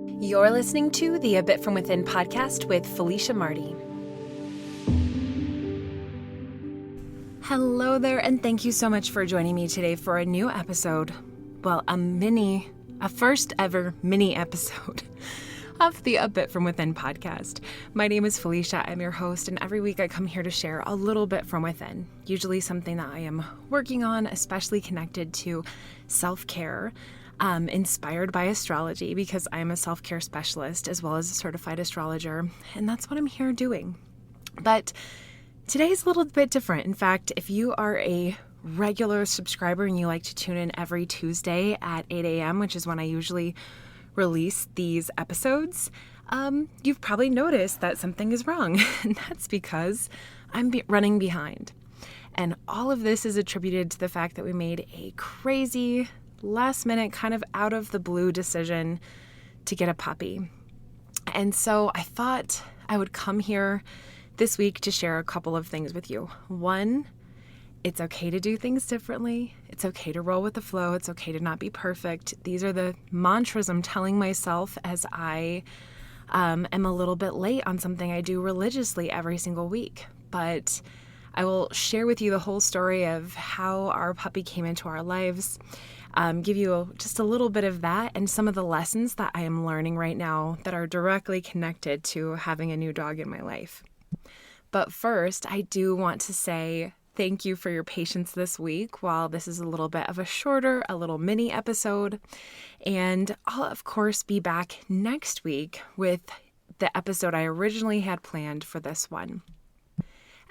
You're listening to the A Bit From Within podcast with Felicia Marty. Hello there, and thank you so much for joining me today for a new episode. Well, a first ever mini episode of the A Bit From Within podcast. My name is Felicia. I'm your host, and every week I come here to share a little bit from within, usually something that I am working on, especially connected to self-care, inspired by astrology because I'm a self-care specialist as well as a certified astrologer, and that's what I'm here doing. But today's a little bit different. In fact, if you are a regular subscriber and you like to tune in every Tuesday at 8 a.m., which is when I usually release these episodes, you've probably noticed that something is wrong, and that's because I'm running behind. And all of this is attributed to the fact that we made a crazy, last-minute, kind of out-of-the-blue decision to get a puppy. And so I thought I would come here this week to share a couple of things with you. One, it's okay to do things differently. It's okay to roll with the flow. It's okay to not be perfect. These are the mantras I'm telling myself as I am a little bit late on something I do religiously every single week. But I will share with you the whole story of how our puppy came into our lives, give you just a little bit of that and some of the lessons that I am learning right now that are directly connected to having a new dog in my life. But first, I do want to say thank you for your patience this week while this is a little bit of a shorter, a little mini episode. And I'll, of course, be back next week with the episode I originally had planned for this one.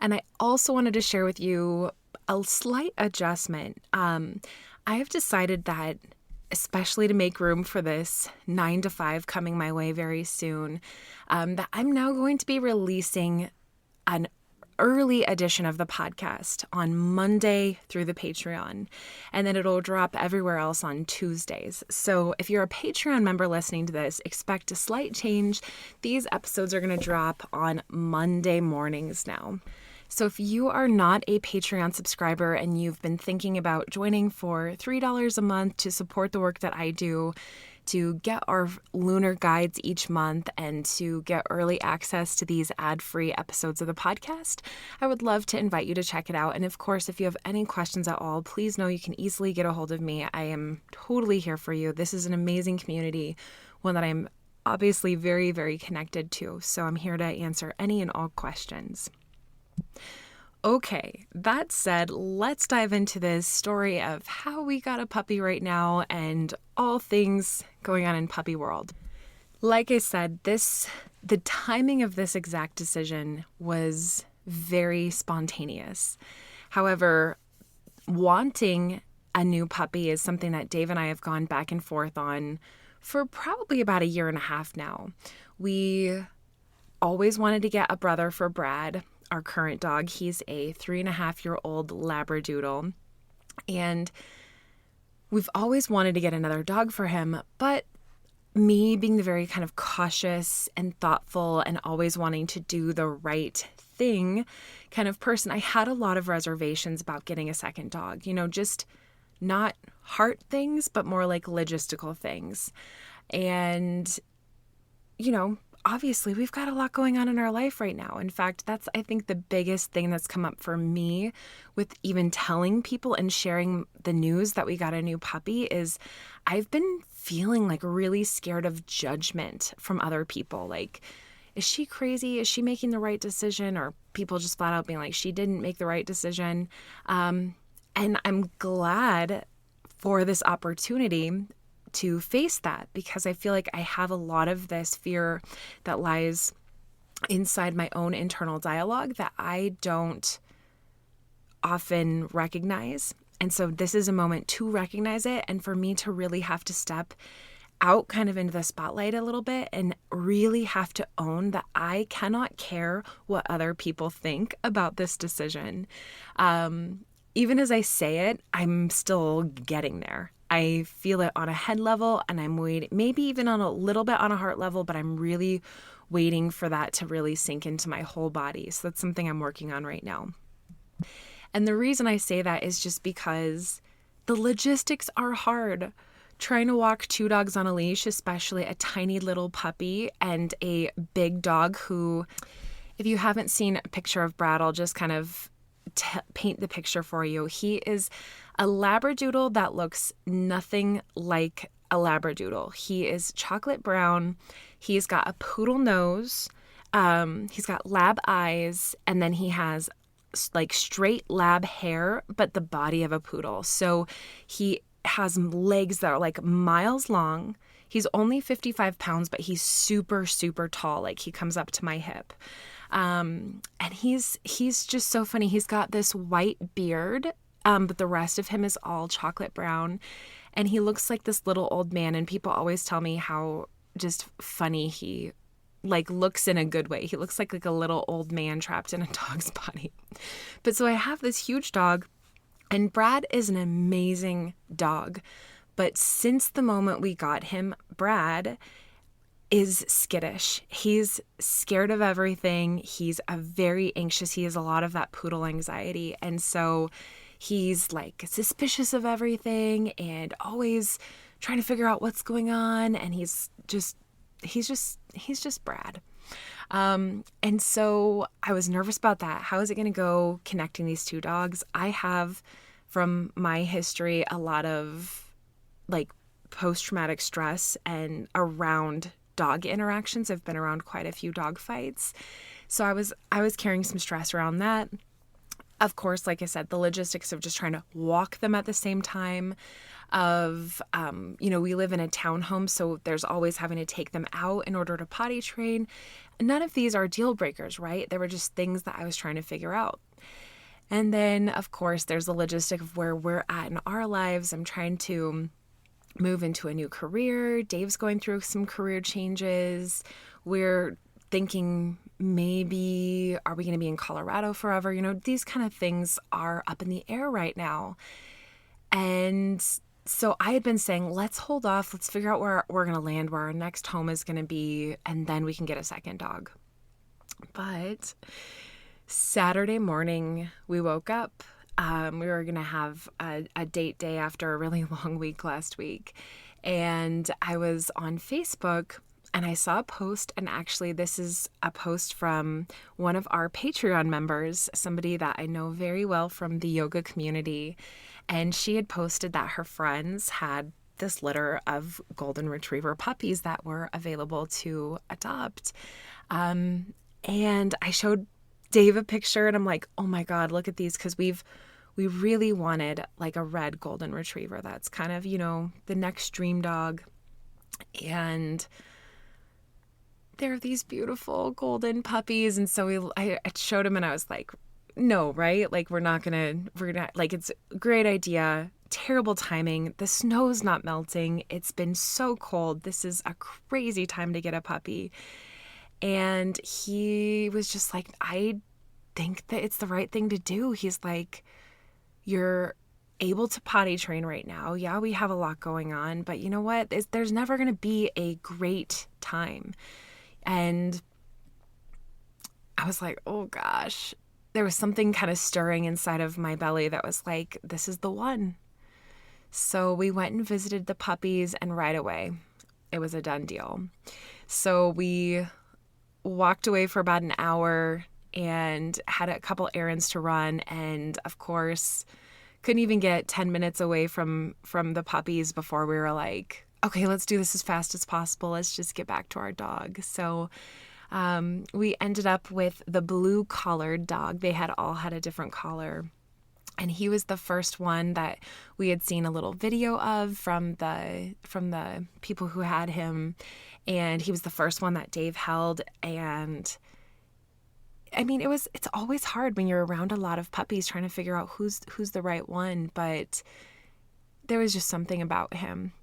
And I also wanted to share with you a slight adjustment. I have decided that, especially to make room for this 9 to 5 coming my way very soon, that I'm now going to be releasing an early edition of the podcast on Monday through the Patreon, and then it'll drop everywhere else on Tuesdays. So if you're a Patreon member listening to this, expect a slight change. These episodes are going to drop on Monday mornings now. So if you are not a Patreon subscriber and you've been thinking about joining for $3 a month to support the work that I do, to get our lunar guides each month and to get early access to these ad-free episodes of the podcast, I would love to invite you to check it out. And of course, if you have any questions at all, please know you can easily get a hold of me. I am totally here for you. This is an amazing community, one that I'm obviously very, very connected to. So I'm here to answer any and all questions. Okay, that said, let's dive into this story of how we got a puppy right now and all things going on in puppy world. Like I said, the timing of this exact decision was very spontaneous. However, wanting a new puppy is something that Dave and I have gone back and forth on for probably about 1.5 years now. We always wanted to get a brother for Brad, our current dog. He's a 3.5-year-old Labradoodle, and we've always wanted to get another dog for him, but me being the very kind of cautious and thoughtful and always wanting to do the right thing kind of person, I had a lot of reservations about getting a second dog, just not heart things, but more like logistical things. And, obviously, we've got a lot going on in our life right now. In fact, that's, I think, the biggest thing that's come up for me with even telling people and sharing the news that we got a new puppy is I've been feeling like really scared of judgment from other people. Like, is she crazy? Is she making the right decision? Or people just flat out being like, she didn't make the right decision. And I'm glad for this opportunity to face that, because I feel like I have a lot of this fear that lies inside my own internal dialogue that I don't often recognize. And so this is a moment to recognize it, and for me to really have to step out kind of into the spotlight a little bit and really have to own that I cannot care what other people think about this decision. Even as I say it, I'm still getting there. I feel it on a head level, and I'm waiting, maybe even on a little bit on a heart level, but I'm really waiting for that to really sink into my whole body. So that's something I'm working on right now. And the reason I say that is just because the logistics are hard. trying to walk two dogs on a leash, especially a tiny little puppy and a big dog who, if you haven't seen a picture of Brad, I'll just kind of paint the picture for you. He is a Labradoodle that looks nothing like a Labradoodle. He is chocolate brown. He's got a poodle nose. He's got lab eyes, and then he has like straight lab hair, but the body of a poodle. So he has legs that are like miles long. He's only 55 pounds, but he's super, super tall. Like he comes up to my hip. And he's just so funny. He's got this white beard, but the rest of him is all chocolate brown. And he looks like this little old man. And people always tell me how just funny he like looks in a good way. He looks like a little old man trapped in a dog's body. But so I have this huge dog, and Brad is an amazing dog. But since the moment we got him, Brad is skittish. He's scared of everything. He's very anxious. He has a lot of that poodle anxiety. And so he's like suspicious of everything and always trying to figure out what's going on. And he's just Brad. And so I was nervous about that. How is it going to go connecting these two dogs? I have, from my history, a lot of like post-traumatic stress and around dog interactions. I've been around quite a few dog fights. So I was carrying some stress around that. Of course, like I said, the logistics of just trying to walk them at the same time of, we live in a townhome, so there's always having to take them out in order to potty train. None of these are deal breakers, right? They were just things that I was trying to figure out. And then, of course, there's the logistic of where we're at in our lives. I'm trying to move into a new career. Dave's going through some career changes. We're thinking maybe, are we going to be in Colorado forever? These kind of things are up in the air right now. And so I had been saying, let's hold off. Let's figure out where we're going to land, where our next home is going to be, and then we can get a second dog. But Saturday morning, we woke up. We were going to have a date day after a really long week last week. And I was on Facebook and I saw a post, and actually this is a post from one of our Patreon members, somebody that I know very well from the yoga community. And she had posted that her friends had this litter of golden retriever puppies that were available to adopt. And I showed Dave a picture, and I'm like, oh my God, look at these. Because we really wanted like a red golden retriever. That's kind of, the next dream dog. And they're these beautiful golden puppies. And so I showed him, and I was like, no, right? Like, we're not, like, it's a great idea. Terrible timing. The snow's not melting. It's been so cold. This is a crazy time to get a puppy. And he was just like, I think that it's the right thing to do. He's like, you're able to potty train right now. Yeah, we have a lot going on, but you know what? There's never going to be a great time. And I was like, oh gosh, there was something kind of stirring inside of my belly that was like, this is the one. So we went and visited the puppies, and right away, it was a done deal. So we walked away for about an hour and had a couple errands to run. And of course, couldn't even get 10 minutes away from the puppies before we were like, okay, let's do this as fast as possible. Let's just get back to our dog. So we ended up with the blue collared dog. They had all had a different collar. And he was the first one that we had seen a little video of from the people who had him. And he was the first one that Dave held. And I mean, it's always hard when you're around a lot of puppies trying to figure out who's the right one. But there was just something about him.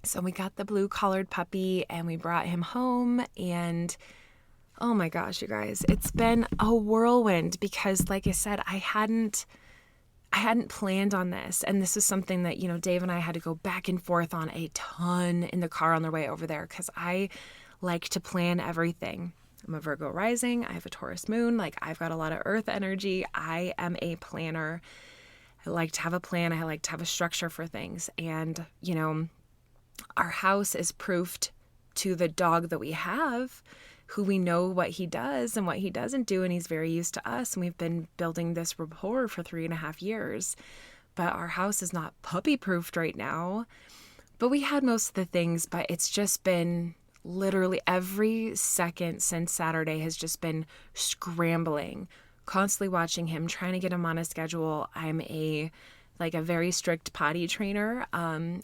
So we got the blue collared puppy and we brought him home, and oh my gosh, you guys, it's been a whirlwind because, like I said, I hadn't planned on this. And this is something that, Dave and I had to go back and forth on a ton in the car on the way over there, because I like to plan everything. I'm a Virgo rising. I have a Taurus moon. Like, I've got a lot of earth energy. I am a planner. I like to have a plan. I like to have a structure for things. And, Our house is proofed to the dog that we have, who we know what he does and what he doesn't do, and he's very used to us, and we've been building this rapport for 3.5 years. But our house is not puppy proofed right now. But we had most of the things, but it's just been literally every second since Saturday has just been scrambling, constantly watching him, trying to get him on a schedule. I'm a very strict potty trainer,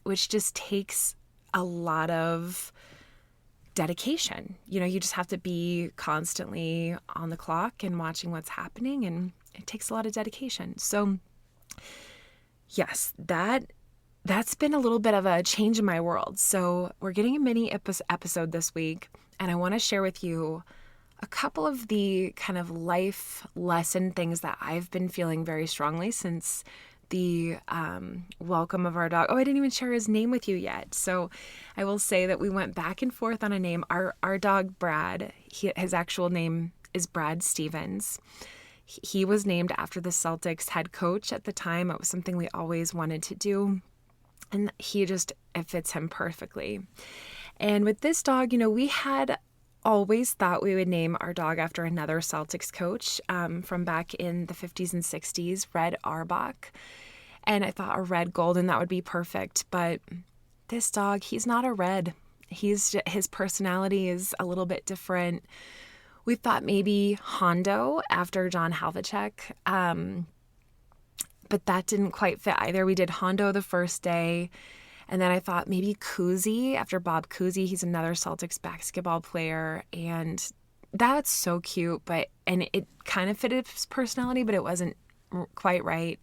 which just takes a lot of dedication. You just have to be constantly on the clock and watching what's happening, and it takes a lot of dedication. So yes, that's been a little bit of a change in my world. So we're getting a mini episode this week, and I want to share with you a couple of the kind of life lesson things that I've been feeling very strongly since the welcome of our dog. Oh, I didn't even share his name with you yet. So I will say that we went back and forth on a name. Our dog, Brad, his actual name is Brad Stevens. He was named after the Celtics head coach at the time. It was something we always wanted to do. And it fits him perfectly. And with this dog, we had always thought we would name our dog after another Celtics coach from back in the 50s and 60s, Red Auerbach. And I thought a red golden, that would be perfect. But this dog, he's not a red. His personality is a little bit different. We thought maybe Hondo after John Havlicek, but that didn't quite fit either. We did Hondo the first day. And then I thought maybe Cousy after Bob Cousy. He's another Celtics basketball player. And that's so cute. And it kind of fitted his personality, but it wasn't quite right.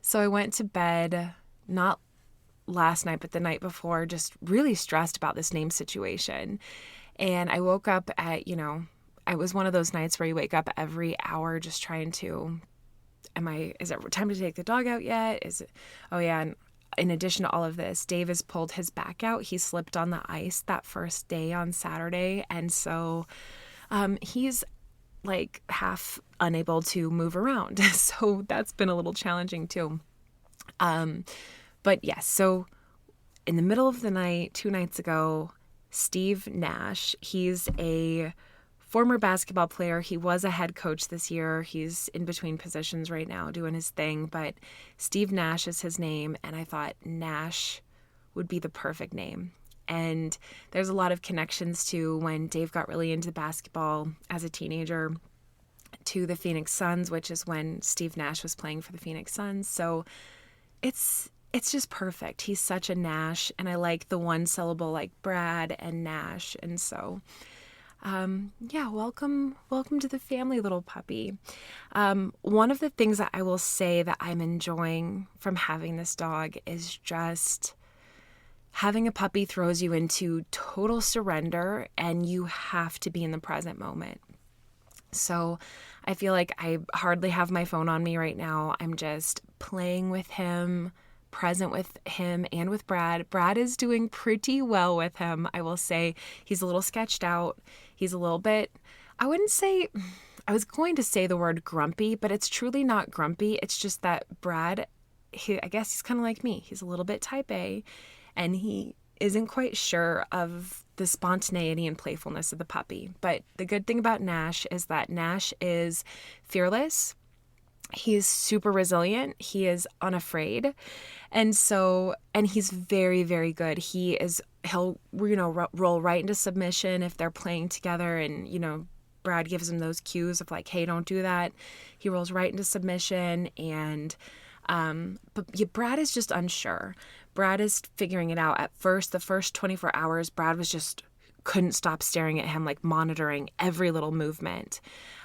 So I went to bed, not last night, but the night before, just really stressed about this name situation. And I woke up at, it was one of those nights where you wake up every hour just trying to, is it time to take the dog out yet? Oh yeah. And in addition to all of this, Dave has pulled his back out. He slipped on the ice that first day on Saturday. And so he's like half unable to move around. So that's been a little challenging too. But yes, so in the middle of the night, 2 nights ago, Steve Nash, he's a former basketball player. He was a head coach this year. He's in between positions right now doing his thing, but Steve Nash is his name. And I thought Nash would be the perfect name. And there's a lot of connections to when Dave got really into basketball as a teenager to the Phoenix Suns, which is when Steve Nash was playing for the Phoenix Suns. So it's just perfect. He's such a Nash, and I like the one syllable like Brad and Nash. And so welcome to the family, little puppy. One of the things that I will say that I'm enjoying from having this dog is just having a puppy throws you into total surrender, and you have to be in the present moment. So I feel like I hardly have my phone on me right now. I'm just playing with him, present with him and with Brad. Brad is doing pretty well with him. I will say he's a little sketched out. He's a little bit, I was going to say the word grumpy, but it's truly not grumpy. It's just that Brad, I guess he's kind of like me. He's a little bit type A, and he isn't quite sure of the spontaneity and playfulness of the puppy. But the good thing about Nash is that Nash is fearless. He's super resilient. He is unafraid. And he's very, very good. He'll roll right into submission if they're playing together, and, Brad gives him those cues of like, hey, don't do that. He rolls right into submission. And, Brad is just unsure. Brad is figuring it out. At first, the first 24 hours, Brad couldn't stop staring at him, like monitoring every little movement.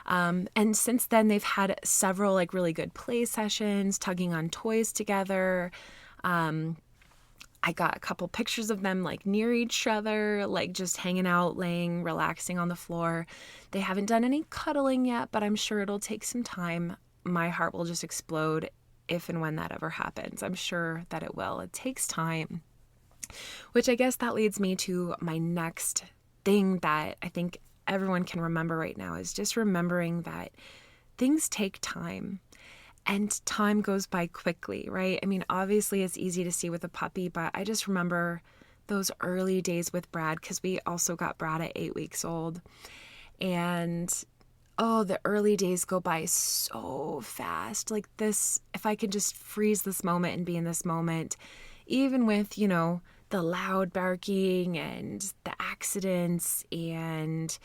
And since then, they've had several like really good play sessions, tugging on toys together. I got a couple pictures of them like near each other, like just hanging out, relaxing on the floor. They haven't done any cuddling yet, but I'm sure it'll take some time. My heart will just explode if and when that ever happens. I'm sure that it will. It takes time. Which I guess that leads me to my next thing that I think everyone can remember right now is just remembering that things take time. And time goes by quickly, right? I mean, obviously it's easy to see with a puppy, but I just remember those early days with Brad, because we also got Brad at 8 weeks old. And oh, the early days go by so fast. Like this, if I could just freeze this moment and be in this moment, even with, the loud barking and the accidents and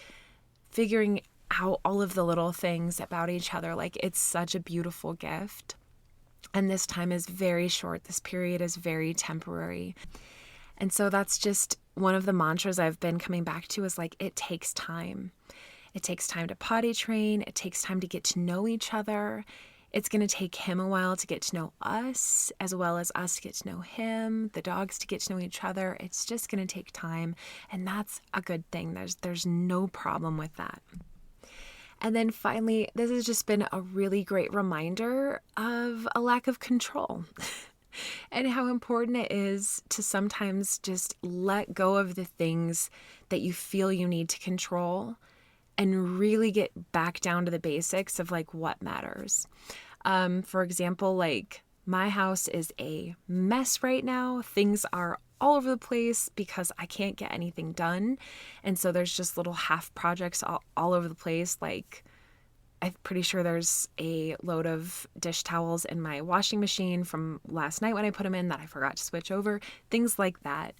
figuring out all of the little things about each other, like it's such a beautiful gift. And this time is very short. This period is very temporary. And so that's just one of the mantras I've been coming back to is like, it takes time. It takes time to potty train. It takes time to get to know each other. It's going to take him a while to get to know us, as well as us to get to know him, the dogs to get to know each other. It's just going to take time. And that's a good thing. There's no problem with that. And then finally, this has just been a really great reminder of a lack of control and how important it is to sometimes just let go of the things that you feel you need to control and really get back down to the basics of like what matters. For example, like my house is a mess right now. Things are all over the place because I can't get anything done. And so there's just little half projects all over the place. Like I'm pretty sure there's a load of dish towels in my washing machine from last night when I put them in that I forgot to switch over, things like that.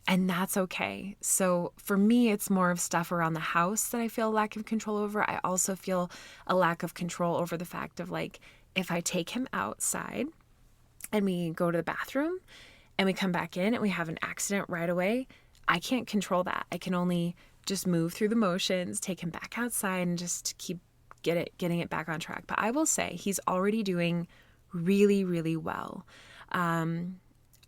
And that's okay. So for me, it's more of stuff around the house that I feel a lack of control over. I also feel a lack of control over the fact of like, if I take him outside and we go to the bathroom and we come back in and we have an accident right away, I can't control that. I can only just move through the motions, take him back outside and just keep getting it back on track. But I will say he's already doing really, really well.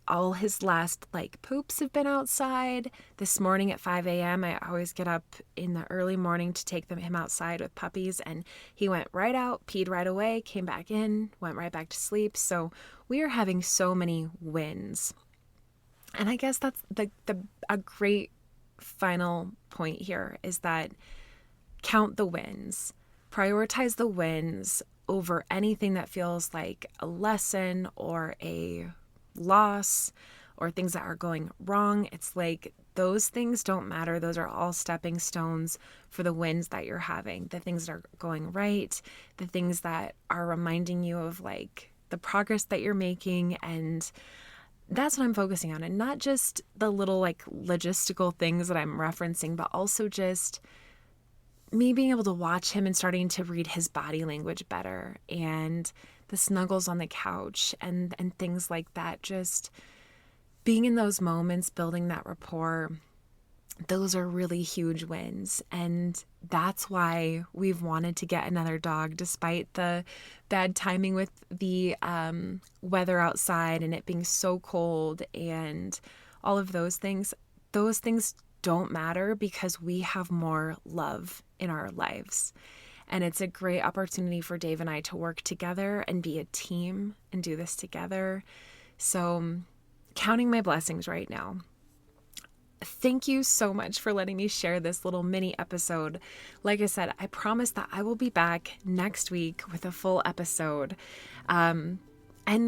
All his last poops have been outside. This morning at 5 a.m., I always get up in the early morning to take him outside with puppies, and he went right out, peed right away, came back in, went right back to sleep. So we are having so many wins. And I guess that's a great final point here is that count the wins. Prioritize the wins over anything that feels like a lesson or a loss or things that are going wrong. It's like those things don't matter. Those are all stepping stones for the wins that you're having, the things that are going right, the things that are reminding you of like the progress that you're making. And that's what I'm focusing on. And not just the little logistical things that I'm referencing, but also just me being able to watch him and starting to read his body language better, and the snuggles on the couch and things like that. Just being in those moments, building that rapport, those are really huge wins. And that's why we've wanted to get another dog despite the bad timing with the weather outside and it being so cold and all of those things. Those things don't matter because we have more love in our lives. And it's a great opportunity for Dave and I to work together and be a team and do this together. So counting my blessings right now. Thank you so much for letting me share this little mini episode. Like I said, I promise that I will be back next week with a full episode. And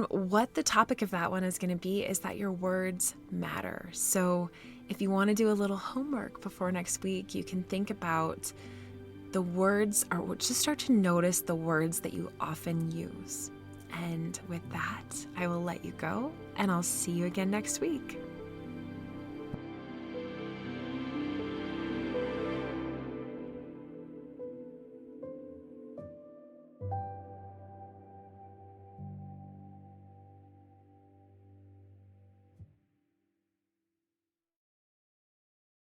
what the topic of that one is going to be is that your words matter. So if you want to do a little homework before next week, you can think about the words, or just start to notice the words that you often use. And with that, I will let you go, and I'll see you again next week.